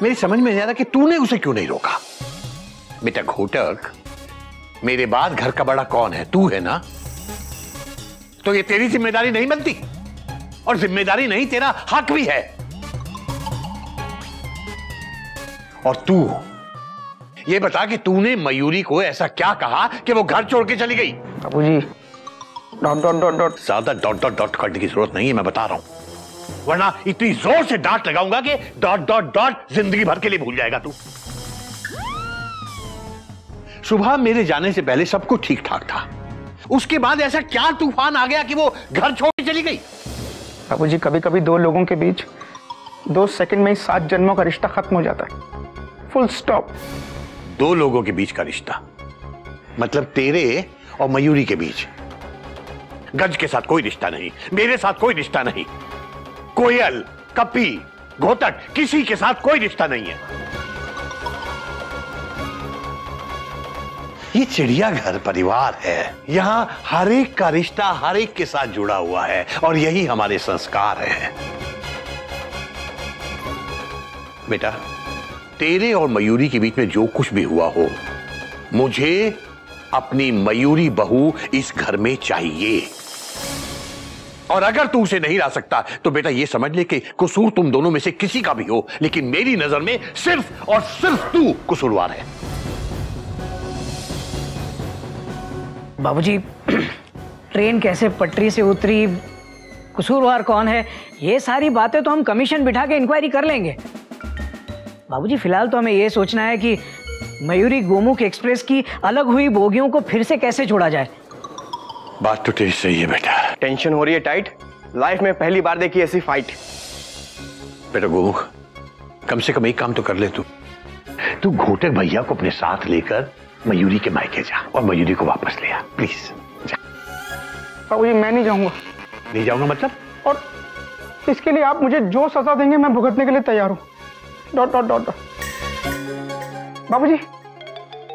मेरी समझ में नहीं आ रहा कि तूने उसे क्यों नहीं रोका। बेटा घोटक, मेरे बाद घर का बड़ा कौन है? तू है ना। तो ये तेरी जिम्मेदारी नहीं बनती? और जिम्मेदारी नहीं, तेरा हक भी है। और तू ये बता कि तूने मयूरी को ऐसा क्या कहा कि वो घर छोड़ के चली गई? बाबूजी डॉट डॉट डॉट डॉट। ज्यादा डॉट डॉट डॉट करने की जरूरत नहीं है, मैं बता रहा हूं, वरना इतनी जोर से डांट लगाऊंगा कि डॉट डॉट डॉट जिंदगी भर के लिए भूल जाएगा तू। सुबह मेरे जाने से पहले सब कुछ ठीक ठाक था, उसके बाद ऐसा क्या तूफान आ गया कि वो घर छोड़ के चली गई? बाबूजी कभी कभी दो लोगों के बीच 2 सेकंड में ही 7 जन्मों का रिश्ता खत्म हो जाता है। Full stop. 2 लोगों के बीच का रिश्ता मतलब तेरे और मयूरी के बीच? गज के साथ कोई रिश्ता नहीं, मेरे साथ कोई रिश्ता नहीं, कोयल, कपी, घोटक, किसी के साथ कोई रिश्ता नहीं है। ये चिड़ियाघर परिवार है, यहां हर एक का रिश्ता हर एक के साथ जुड़ा हुआ है और यही हमारे संस्कार है। बेटा तेरे और मयूरी के बीच में जो कुछ भी हुआ हो, मुझे अपनी मयूरी बहू इस घर में चाहिए। और अगर तू उसे नहीं ला सकता तो बेटा ये समझ ले कि कसूर तुम दोनों में से किसी का भी हो, लेकिन मेरी नजर में सिर्फ और सिर्फ तू कसूरवार है। बाबूजी ट्रेन कैसे पटरी से उतरी, कसूरवार कौन है, ये सारी बातें तो हम कमीशन बिठा के इंक्वायरी कर लेंगे। बाबूजी फिलहाल तो हमें ये सोचना है कि मयूरी गोमुख एक्सप्रेस की अलग हुई बोगियों को फिर से कैसे जोड़ा जाए। बात तो तेरी सही है बेटा। टेंशन हो रही है टाइट, लाइफ में पहली बार देखी ऐसी फाइट। बेटा गोमुख, कम से कम एक काम तो कर ले तू घोटक भैया को अपने साथ लेकर मयूरी के मायके जा और मयूरी को वापस ले आ, प्लीज जा। बाबूजी मैं नहीं जाऊंगा। नहीं जाऊंगा मतलब? और इसके लिए आप मुझे जो सजा देंगे मैं भुगतने के लिए तैयार हूं। Dot dot dot. बाबूजी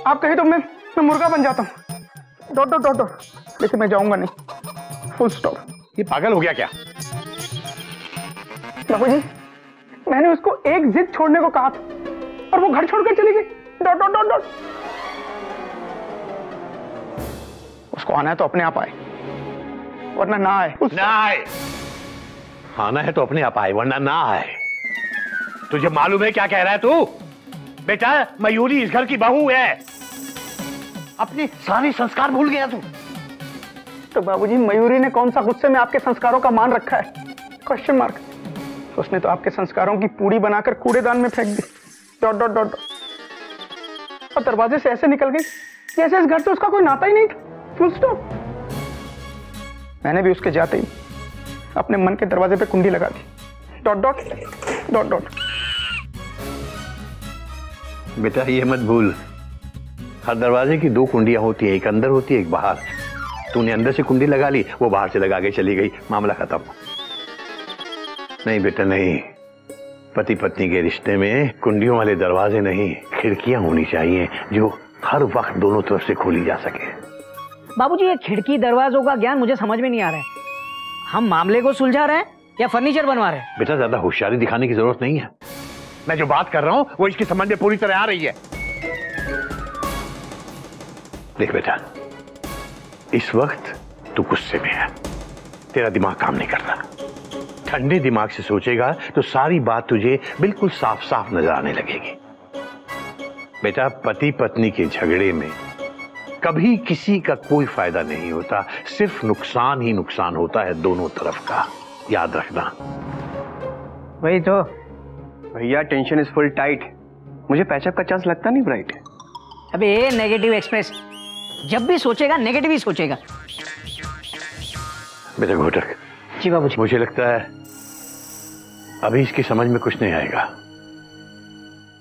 आप कहे तो मैं मुर्गा बन जाता हूं। Dot dot dot dot. लेकिन मैं जाऊंगा नहीं, फुल स्टॉप। ये पागल हो गया क्या? बाबूजी मैंने उसको एक जिद छोड़ने को कहा था और वो घर छोड़कर चली गई। Dot dot dot dot. उसको आना है तो अपने आप आए, वरना ना आए। ना आए। आना है तो अपने आप आए, वरना ना आए। तुझे मालूम है क्या कह रहा है तू? बेटा मयूरी इस घर की बहू है, अपने सारे संस्कार भूल गया तू। तो बाबूजी मयूरी ने कौन सा गुस्से में आपके संस्कारों का मान रखा है? Question mark. उसने तो आपके संस्कारों की पूड़ी बनाकर कूड़ेदान में फेंक दी। Dot dot dot. और दरवाजे से ऐसे निकल गई जैसे इस घर से उसका कोई नाता ही नहीं था। Full stop. मैंने भी उसके जाते ही अपने मन के दरवाजे पे कुंडी लगा दी। Dot dot dot dot. बेटा ये मत भूल, हर दरवाजे की 2 कुंडियां होती है, एक अंदर होती है एक बाहर। तूने अंदर से कुंडी लगा ली, वो बाहर से लगा के चली गई, मामला खत्म। नहीं बेटा नहीं, पति पत्नी के रिश्ते में कुंडियों वाले दरवाजे नहीं, खिड़कियां होनी चाहिए जो हर वक्त दोनों तरफ से खोली जा सके। बाबूजी ये खिड़की दरवाजों का ज्ञान मुझे समझ में नहीं आ रहा है। हम मामले को सुलझा रहे हैं या फर्नीचर बनवा रहे हैं? बेटा ज्यादा होशियारी दिखाने की जरूरत नहीं है, मैं जो बात कर रहा हूं वो इसकी समझ में पूरी तरह आ रही है। देख बेटा इस वक्त तू गुस्से में है, तेरा दिमाग काम नहीं कर रहा। ठंडे दिमाग से सोचेगा तो सारी बात तुझे बिल्कुल साफ साफ नजर आने लगेगी। बेटा पति पत्नी के झगड़े में कभी किसी का कोई फायदा नहीं होता, सिर्फ नुकसान ही नुकसान होता है दोनों तरफ का, याद रखना। वही तो भैया टेंशन इज फुल टाइट, मुझे पैचअप का चांस लगता नहीं ब्राइट। अबे ये नेगेटिव एक्सप्रेस जब भी सोचेगा नेगेटिव ही सोचेगा। बेटा घोटक। जी बाबूजी। मुझे लगता है अभी इसकी समझ में कुछ नहीं आएगा,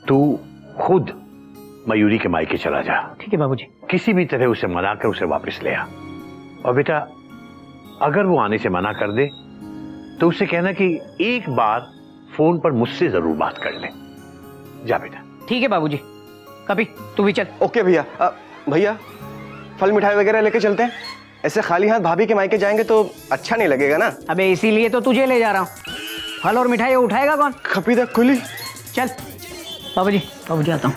तू खुद मयूरी के मायके चला जा। ठीक है बाबूजी। किसी भी तरह उसे मनाकर उसे वापस ले आ। और बेटा अगर वो आने से मना कर दे तो उसे कहना कि एक बार फोन पर मुझसे जरूर बात कर ले। जा बेटा। ठीक है बाबूजी। कभी तू भी चल। ओके भैया। भैया फल मिठाई वगैरह लेके चलते हैं, ऐसे खाली हाथ भाभी के मायके जाएंगे तो अच्छा नहीं लगेगा ना। अबे इसीलिए तो तुझे ले जा रहा हूँ। फल और मिठाई उठाएगा कौन? खपी दा कुली। चल। बाबूजी आता हूँ।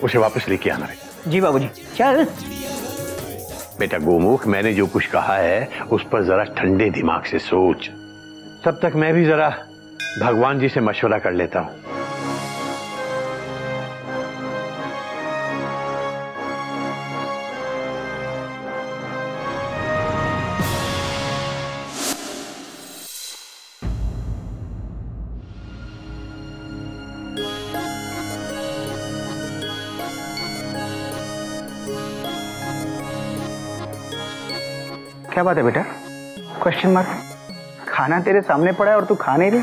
उसे वापस लेके आना बेटा। जी बाबूजी। चल बेटा गोमुख, मैंने जो कुछ कहा है उस पर जरा ठंडे दिमाग से सोच। तब तक मैं भी जरा भगवान जी से मशवरा कर लेता हूं। क्या बात है बेटा? Question mark. खाना तेरे सामने पड़ा है और तू खा नहीं रही?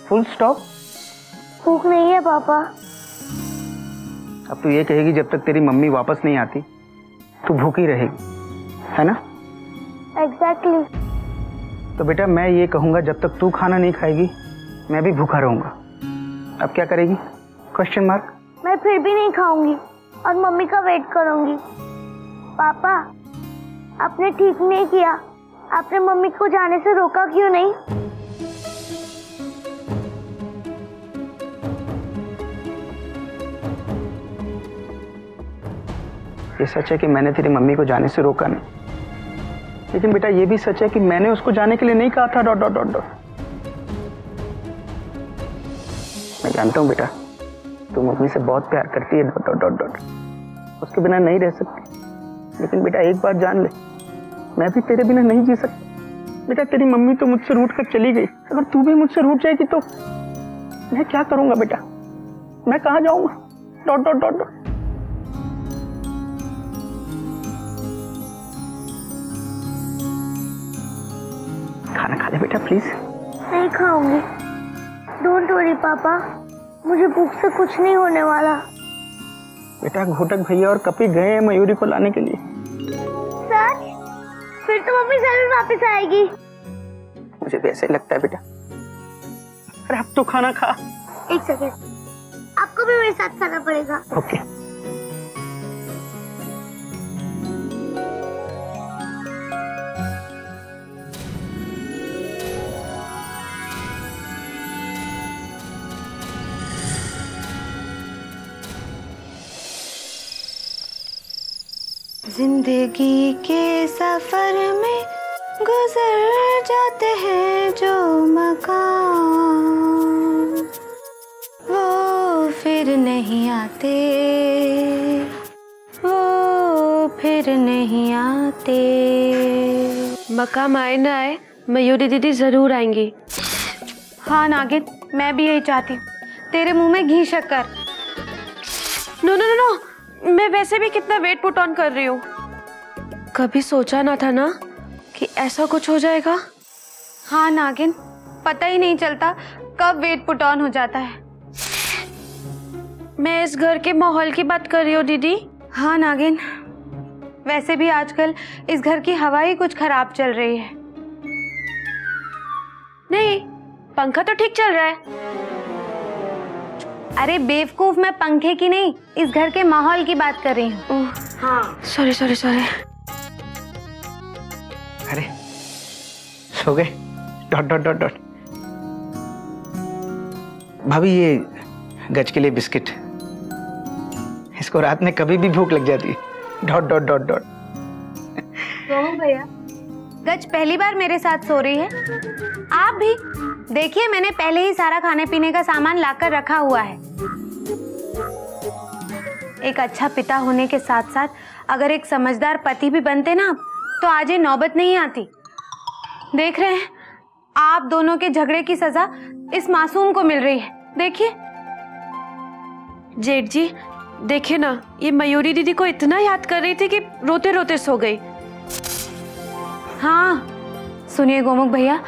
Full stop. भूख नहीं है पापा। अब तू ये कहेगी जब तक तेरी मम्मी वापस नहीं आती तू भूखी रहेगी, है ना? एग्जैक्टली। तो बेटा मैं ये कहूंगा जब तक तू खाना नहीं खाएगी मैं भी भूखा रहूंगा। अब क्या करेगी? Question mark. मैं फिर भी नहीं खाऊंगी और मम्मी का वेट करूंगी। पापा आपने ठीक नहीं किया, आपने मम्मी को जाने से रोका क्यों नहीं? ये सच है कि मैंने तेरी मम्मी को जाने से रोका नहीं, लेकिन बेटा ये भी सच है कि मैंने उसको जाने के लिए नहीं कहा था। Dot dot dot dot. मैं जानता हूँ बेटा तू मम्मी से बहुत प्यार करती है। Dot dot dot dot. उसके बिना नहीं रह सकती, लेकिन बेटा एक बात जान ले, मैं भी तेरे बिना नहीं जी सकता। बेटा तेरी मम्मी तो मुझसे रूठ कर चली गई, अगर तू भी मुझसे रूठ जाएगी तो मैं क्या करूंगा बेटा? मैं कहाँ जाऊंगा? Dot dot dot dot. खाना खा ले बेटा प्लीज। नहीं खाऊंगी। डोंट वरी पापा, मुझे भूख से कुछ नहीं होने वाला। बेटा घोटक भैया और कपी गए हैं मयूरी को लाने के लिए। सच? फिर तो मम्मी जरूर वापस आएगी। मुझे भी ऐसे लगता है बेटा। अरे अब तो खाना खा। एक सेकेंड, आपको भी मेरे साथ खाना पड़ेगा। ओके। जिंदगी के सफर में गुजर जाते हैं जो मकाम, वो फिर नहीं आते, वो फिर नहीं आते। मकाम आए ना आए, मयूरी दीदी जरूर आएंगी। हाँ नागिन, मैं भी यही चाहती हूँ। तेरे मुंह में घी शक्कर। नो नो नो नो, मैं वैसे भी कितना वेट पुट ऑन कर रही हूँ। कभी सोचा ना था ना कि ऐसा कुछ हो जाएगा। हाँ नागिन, पता ही नहीं चलता कब वेट पुट ऑन हो जाता है। मैं इस घर के माहौल की बात कर रही हूँ दीदी। हाँ नागिन, वैसे भी आजकल इस घर की हवा ही कुछ खराब चल रही है। नहीं, पंखा तो ठीक चल रहा है। अरे बेवकूफ, मैं पंखे की नहीं, इस घर के माहौल की बात कर रही हूँ। हाँ सॉरी सॉरी सॉरी। अरे सो गए? Dot dot dot dot. भाभी ये गज के लिए बिस्किट, इसको रात में कभी भी भूख लग जाती है। Dot dot dot dot. भैया, गज पहली बार मेरे साथ सो रही है। आप भी देखिए, मैंने पहले ही सारा खाने पीने का सामान लाकर रखा हुआ है। एक अच्छा पिता होने के साथ साथ अगर एक समझदार पति भी बनते ना तो आज ये नौबत नहीं आती। देख रहे हैं, आप दोनों के झगड़े की सजा इस मासूम को मिल रही है। देखिए जेठ जी, देखिए ना, ये मयूरी दीदी को इतना याद कर रही थी कि रोते रोते सो गई। हाँ सुनिए गोमुख भैया,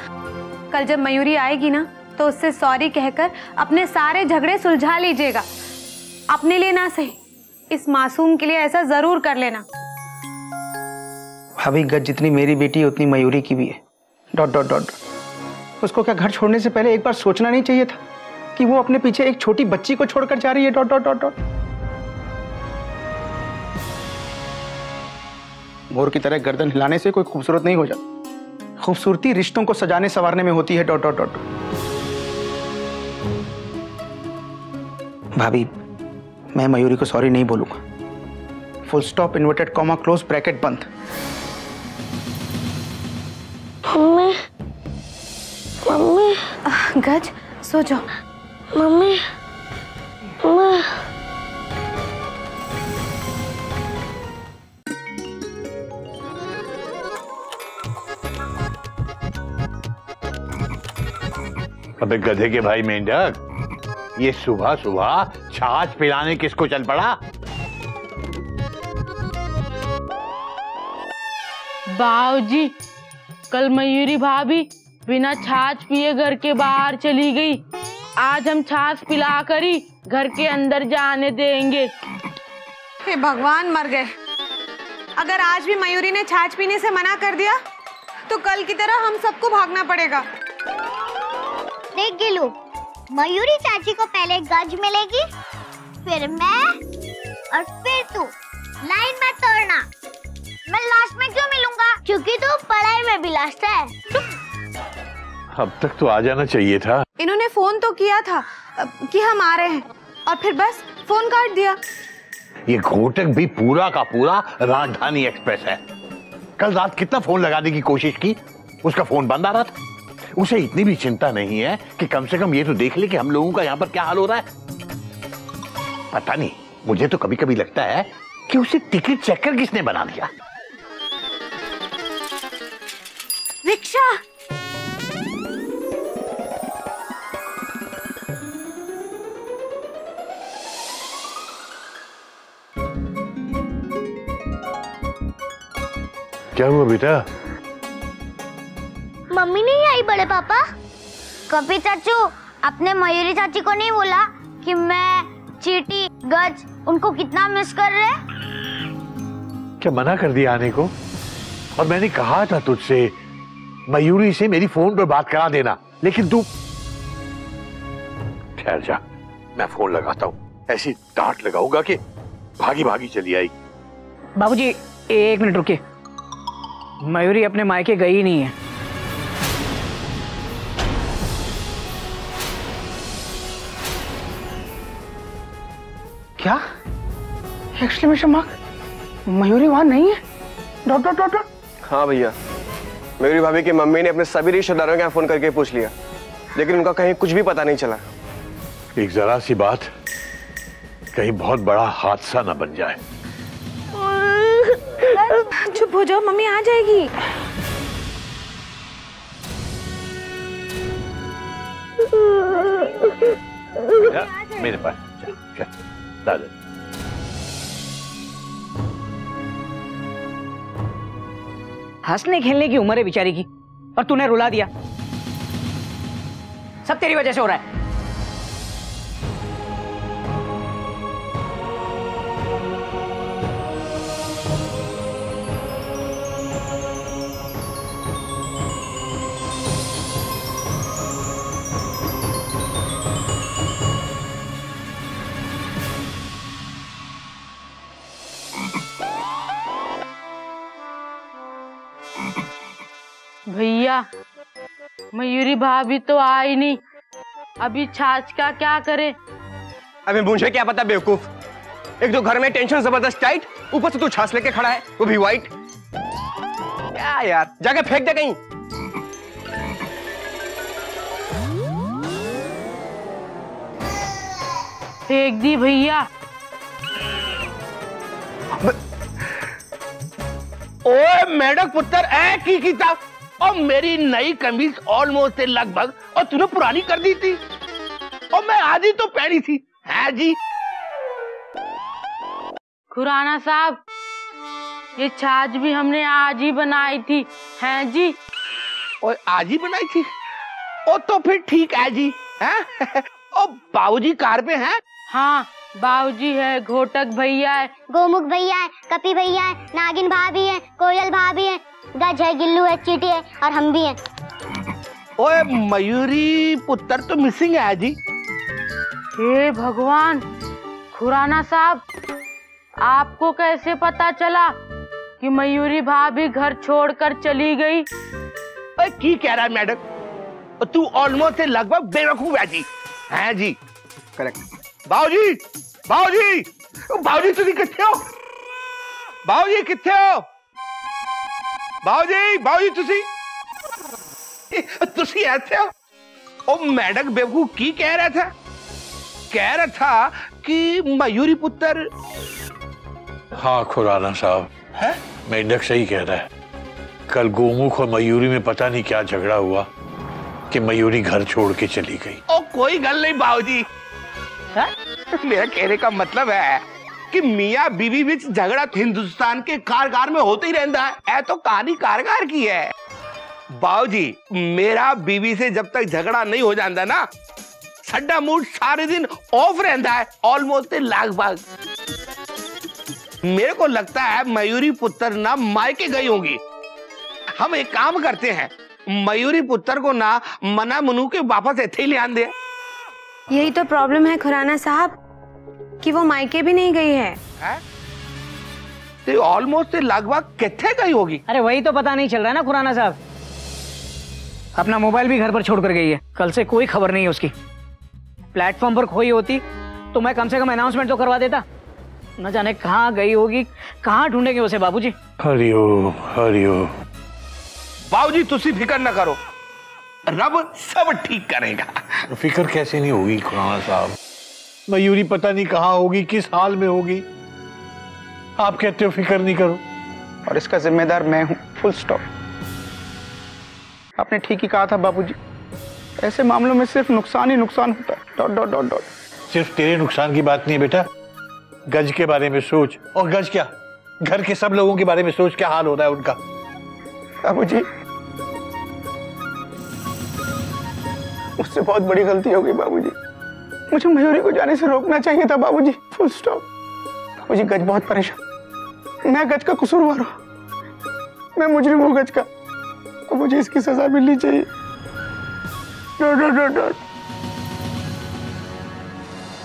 कल जब मयूरी आएगी ना तो उससे सॉरी कहकर अपने सारे झगड़े सुलझा लीजिएगा। अपने लिए ना सही, इस मासूम के लिए ऐसा जरूर कर लेना। भाभी गज जितनी मेरी बेटी है उतनी मयूरी की भी है। Dot dot dot. उसको क्या घर छोड़ने से पहले एक बार सोचना नहीं चाहिए था कि वो अपने पीछे एक छोटी बच्ची को छोड़कर जा रही है? Dot dot dot dot. मोर की तरह गर्दन हिलाने से कोई खूबसूरत नहीं हो जाता। खूबसूरती रिश्तों को सजाने संवारने में होती है। Dot dot dot. भाभी, मैं मयूरी को सॉरी नहीं बोलूंगा। Full stop, inverted comma, close bracket बंद। मम्मी, मम्मी, गज सो जाओ। Mummy, mummy. अबे गधे के भाई मेंढक, ये सुबह सुबह छाछ पिलाने किसको चल पड़ा? बाबूजी, कल मयूरी भाभी बिना छाछ पिए घर के बाहर चली गई। आज हम छाछ पिलाकर ही घर के अंदर जाने देंगे। हे भगवान, मर गए। अगर आज भी मयूरी ने छाछ पीने से मना कर दिया तो कल की तरह हम सबको भागना पड़ेगा। देख गिलू, मयूरी चाची को पहले गज मिलेगी, फिर मैं और फिर तू। लाइन मत तोड़ना। मैं लास्ट में क्यों मिलूंगा? क्योंकि तू पढ़ाई में भी लास्ट है। अब तक तो आ जाना चाहिए था। इन्होंने फोन तो किया था कि हम आ रहे हैं और फिर बस फोन काट दिया। ये घोटक भी पूरा का पूरा राजधानी एक्सप्रेस है। कल रात कितना फोन लगाने की कोशिश की, उसका फोन बंद आ रहा था। उसे इतनी भी चिंता नहीं है कि कम से कम ये तो देख ले कि हम लोगों का यहाँ पर क्या हाल हो रहा है। पता नहीं, मुझे तो कभी कभी लगता है कि उसे टिकट चेकर किसने बना दिया। रिक्शा, क्या हुआ बेटा? मम्मी नहीं आई बड़े पापा? कभी चाचू अपने मयूरी चाची को नहीं बोला कि मैं, चीटी, गज उनको कितना मिस कर रहे? क्या मना कर दिया आने को? और मैंने कहा था तुझसे मयूरी से मेरी फोन पर बात करा देना, लेकिन तू। ठहर जा, मैं फोन लगाता हूँ। ऐसी डांट लगाऊंगा कि भागी भागी चली आई। बाबूजी, 1 मिनट रुकिए। मयूरी अपने मायके गई नहीं है। क्या? Exclamation mark. मयूरी वहां नहीं है? Dot dot dot dot. हाँ भैया, मयूरी भाभी की मम्मी ने अपने सभी रिश्तेदारों के यहाँ फोन करके पूछ लिया, लेकिन उनका कहीं कुछ भी पता नहीं चला। एक जरा सी बात कहीं बहुत बड़ा हादसा न बन जाए। चुप हो जाओ, मम्मी आ जाएगी। मेरे पास चल, चल, दादा। हंसने खेलने की उम्र है बेचारी की, और तूने रुला दिया। सब तेरी वजह से हो रहा है। भैया, मयूरी भाभी तो आई नहीं, अभी छाछ का क्या करे? अबे मुझे क्या पता बेवकूफ। एक तो घर में टेंशन जबरदस्त टाइट, ऊपर से तू छाछ लेके खड़ा है, वो भी व्हाइट। क्या यार, जाके फेंक दे कहीं। फेंक दी भैया। ओए मेढक पुत्र, ऐ की किताब और मेरी नई कमीज ऑलमोस्ट लगभग, और तूने पुरानी कर दी थी, और मैं आधी तो पहनी थी। है जी खुराना साहब, ये छाछ भी हमने आज ही बनाई थी। हैं जी? और आज ही बनाई थी? ओ तो फिर ठीक है जी। हैं? ओ बाबूजी कार पे हैं? हाँ, बाबूजी है, घोटक भैया है, गोमुख भैया है, कपी भैया है, नागिन भाभी है, कोयल भाभी है, गज है, गिल्लू है, चीटी है, और हम भी हैं। ओए मयूरी पुत्र तो मिसिंग है जी। हे भगवान, खुराना साहब, आपको कैसे पता चला कि मयूरी भाभी घर छोड़कर चली गई? ओए की कह रहा है मैडम? तू ऑलमोस्ट लगभग बेवकूफ है जी। हैं जी? करेक्ट। बाबूजी, बाबूजी, बाबूजी तुसी किथे हो? बाबूजी किथे हो? बाबूजी, बाबूजी तुसी ऐसे हो? ओ मेढक बेवकूफ की कह रहा था? कह रहा था कि मयूरी पुत्र। हाँ खुराना साहब, है? मेंढक सही कह रहा है। कल गोमुख और मयूरी में पता नहीं क्या झगड़ा हुआ कि मयूरी घर छोड़ के चली गई। ओ कोई गल नहीं बाबूजी, मेरा कहने का मतलब है कि मियाँ बीवी बीच झगड़ा हिंदुस्तान के कारगार में होते ही रहता है। ऐ तो कहानी कारगार की है बाबूजी। मेरा बीवी से जब तक झगड़ा नहीं हो जाता ना, सड्डा मूड सारे दिन ऑफ रहता है, ऑलमोस्ट लगभग। मेरे को लगता है मयूरी पुत्र ना मायके गई होंगी। हम एक काम करते हैं, मयूरी पुत्र को ना मना मनू के वापस इथे ही ले आंदे। यही तो प्रॉब्लम है खुराना साहब कि वो मायके भी नहीं गई है। तो ऑलमोस्ट लगभग किथे गई होगी? अरे वही तो पता नहीं चल रहा है ना खुराना साहब। अपना मोबाइल भी घर पर छोड़ कर गई है, कल से कोई खबर नहीं है उसकी। प्लेटफॉर्म पर खोई होती तो मैं कम से कम अनाउंसमेंट तो करवा देता। न जाने कहाँ गई होगी, कहाँ ढूंढेंगे उसे बाबूजी। हरिओम हरिओम। बाबूजी तुसी फिक्र न करो, रब सब ठीक करेगा। फिक्र कैसे नहीं होगी खुराना साहब? मयूरी पता नहीं कहाँ होगी, किस हाल में होगी। आप कहते हो फिक्र नहीं करो, और इसका जिम्मेदार मैं हूं, फुल स्टॉप। आपने ठीक ही कहा था बाबूजी, ऐसे मामलों में सिर्फ नुकसान ही नुकसान होता है। Dot dot dot dot. सिर्फ तेरे नुकसान की बात नहीं है बेटा, गज के बारे में सोच। और गज क्या, घर के सब लोगों के बारे में सोच, क्या हाल हो रहा है उनका। बाबूजी मुझसे बहुत बड़ी गलती हो गई बाबूजी। मुझे मयूरी को जाने से रोकना चाहिए था बाबूजी, फुल स्टॉप। बाबूजी गज बहुत परेशान, मैं गज का कसूरवार हूँ, मैं मुजरिम हूँ गज का, तो मुझे इसकी सजा मिलनी चाहिए। Dot dot dot dot.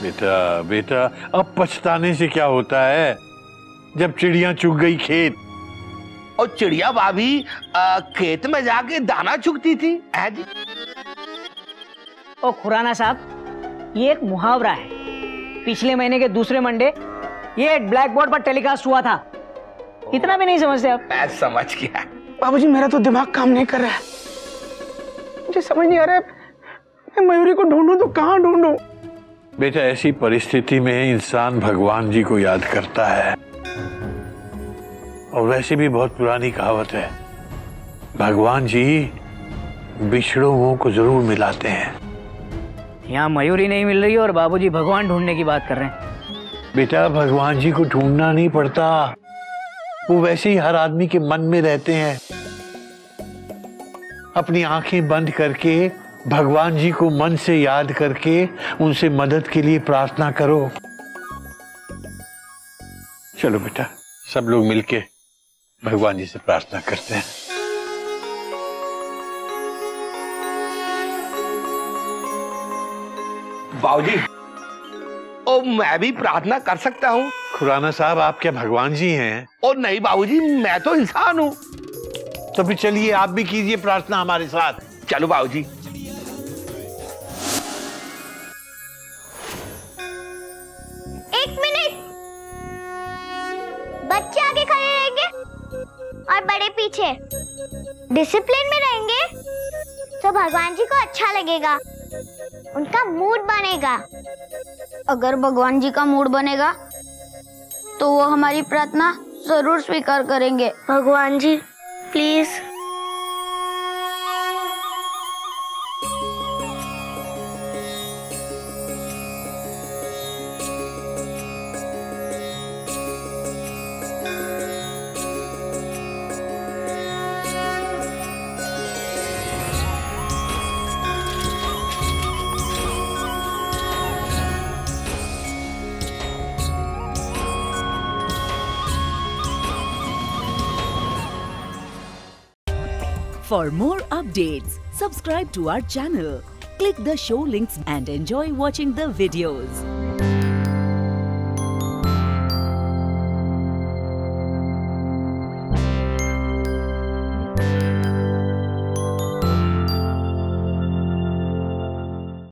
बेटा बेटा, अब पछताने से क्या होता है, जब चिड़िया चुग गई खेत। और चिड़िया भाभी खेत में जाके दाना चुगती थी। जी ओ खुराना साहब, ये एक मुहावरा है। पिछले महीने के दूसरे मंडे ये ब्लैक बोर्ड पर टेलीकास्ट हुआ था। इतना भी नहीं समझते आप? मैं समझ गया बाबूजी, मेरा तो दिमाग काम नहीं कर रहा है। मुझे समझ नहीं आ रहा है, मैं मयूरी को ढूंढूं तो कहाँ ढूंढूं? बेटा ऐसी परिस्थिति में इंसान भगवान जी को याद करता है। और वैसे भी बहुत पुरानी कहावत है, भगवान जी बिछड़ों को जरूर मिलाते हैं। यहाँ मयूरी नहीं मिल रही और बाबूजी भगवान ढूंढने की बात कर रहे हैं। बेटा भगवान जी को ढूंढना नहीं पड़ता, वो वैसे ही हर आदमी के मन में रहते हैं। अपनी आंखें बंद करके भगवान जी को मन से याद करके उनसे मदद के लिए प्रार्थना करो। चलो बेटा, सब लोग मिलके भगवान जी से प्रार्थना करते हैं। बाबूजी, ओ मैं भी प्रार्थना कर सकता हूँ? खुराना साहब, आप क्या भगवान जी हैं? ओ नहीं बाबूजी, मैं तो इंसान हूँ। तो फिर चलिए आप भी कीजिए प्रार्थना हमारे साथ। चलो बाबूजी। एक मिनट, बच्चे आगे खड़े रहेंगे और बड़े पीछे। डिसिप्लिन में रहेंगे तो भगवान जी को अच्छा लगेगा, उनका मूड बनेगा। अगर भगवान जी का मूड बनेगा तो वो हमारी प्रार्थना जरूर स्वीकार करेंगे। भगवान जी please. For more updates, subscribe to our channel, click the show links and enjoy watching the videos.